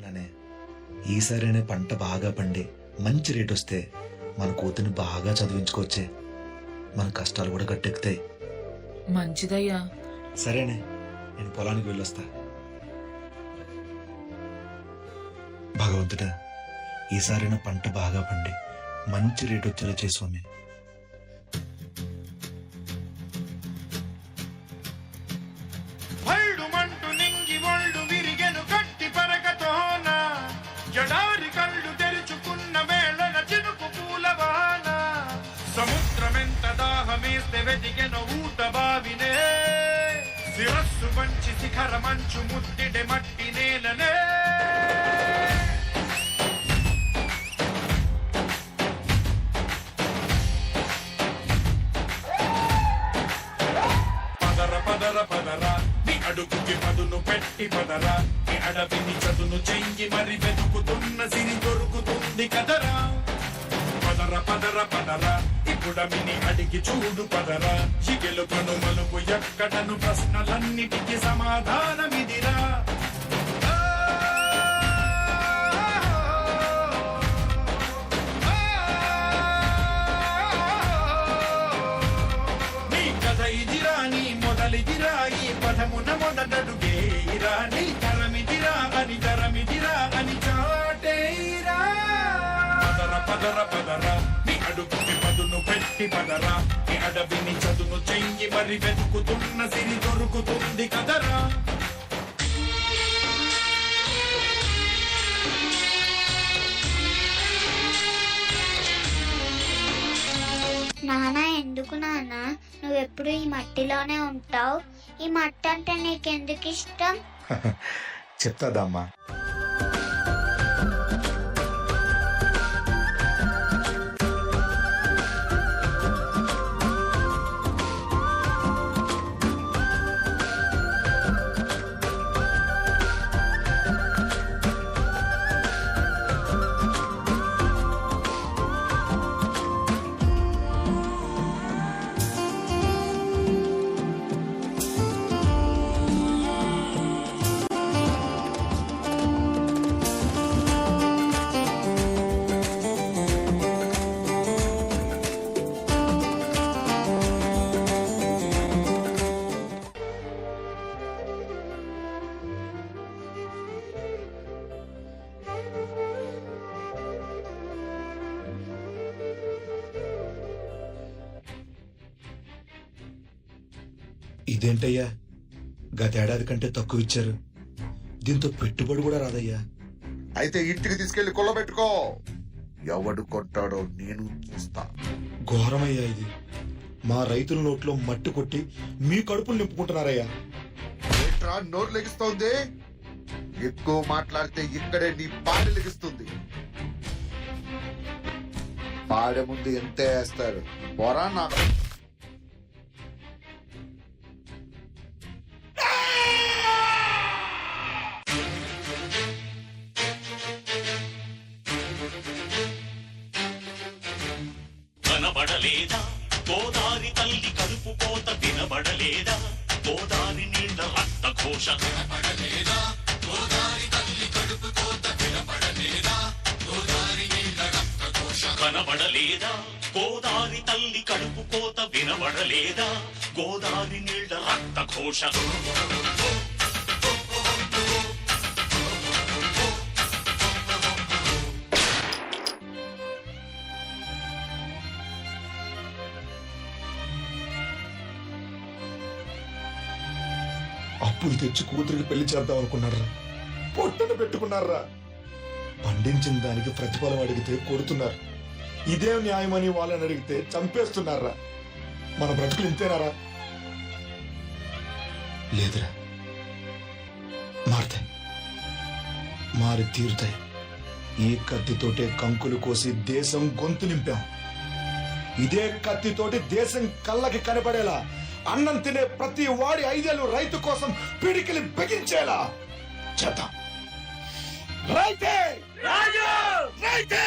అనుకుంటున్నానే, ఈసారైనా పంట బాగా పండి మంచి రేట్ వస్తే మన కూతుర్ని బాగా చదివించుకోవచ్చే. మన కష్టాలు కూడా గట్టెక్కుతాయి. మంచిదయ్యా. సరేనే, నేను పొలానికి వెళ్ళొస్తా. భగవంతుడా, ఈసారైనా పంట బాగా పండి మంచి రేట్ వచ్చేలా చేయి స్వామి. జడారి కళ్ళు తెరుచుకున్న వేళన చినుకు పూలవాన సముద్రమెంత దాహమేస్తే వెతికెన ఊట బావినే శిరస్సు వంచి శిఖర మంచు ముద్దిడె మట్టి నేలనే పదర పదర పదర నీ అడుగుకి పదును పెట్టి పదరా, నీ అడవిని చదును చెయ్యి మరి వెతుకుతున్న సిరి దొరుకుతుంది కదరా. పదర పదర పదర ఇప్పుడమిని అడిగి చూడు పదరా, ఈ గెలుపను మలుపు ఎక్కడను ప్రశ్నలన్నిటికీ సమాధానమిదిరా. నీ కథ ఇదిరా, నీ మొదలిదిరా, ఈ పదమున మొదటడుగేరా, నీ తరమిదిరా అని తరమిదిరా అని చాటేరా. పదర పదర పదర నీ అడుగుకి పదును పెట్టి పదరా, నీ అడవిని చదును చెయ్యి మరి వెతుకుతున్న సిరి దొరుకుతుంది కదరా. నాన్న, ఎందుకు నాన్న నువ్వెప్పుడు ఈ మట్టిలోనే ఉంటావు? ఈ మట్టి అంటే నీకెందుకు ఇష్టం? చెప్తాదమ్మా. ఇదేంటయ్యా, గతేడాది కంటే తక్కువ ఇచ్చారు. దీంతో పెట్టుబడి కూడా రాదయ్యా. అయితే ఇంటికి తీసుకెళ్లి కొల్లబెట్టుకో. ఎవడు కొట్టాడో నేను చూస్తా. ఘోరమయ్యా ఇది. మా రైతుల నోట్లో మట్టి కొట్టి మీ కడుపులు నింపుకుంటున్నారయ్యా. ఏంట్రా నోరు లెగిస్తోంది? ఎక్కువ మాట్లాడితే ఇక్కడే నీ పాడి లెగిస్తుంది. పాడే ముందు ఎంతే వేస్తారు పోరా నాకు. కనబడలేదా గోదారి తల్లి కడుపు కోత, వినబడలేదా గోదారి నీళ్ల రక్త ఘోష. కనబడలేదా గోదారి తల్లి కడుపు కోత, వినబడలేదా గోదారి నీళ్ల రక్త ఘోష. కనబడలేదా గోదారి తల్లి కడుపు కోత, వినబడలేదా గోదారి నీళ్ల రక్త ఘోష. అప్పులు తెచ్చి కూతురికి పెళ్లి చేద్దాం అనుకున్నారా? పొట్టన పెట్టుకున్నారా? పండించిన దానికి ప్రతిఫలం అడిగితే కొడుతున్నారు. ఇదేం న్యాయమని వాళ్ళని అడిగితే చంపేస్తున్నారా? మన బ్రతుకులు ఇంతేనారా? లేదురా, మారుతాయి, మారి తీరుతాయి. ఈ కత్తితోటే కంకులు కోసి దేశం గొంతు నింపాం. ఇదే కత్తితోటి దేశం కళ్ళకి కనపడేలా, అన్నం తినే ప్రతి వాడి 5 ఏళ్ళు రైతు కోసం పిడికిలి బిగించేలా చేద్దాం. రైతే రాజు, రైతే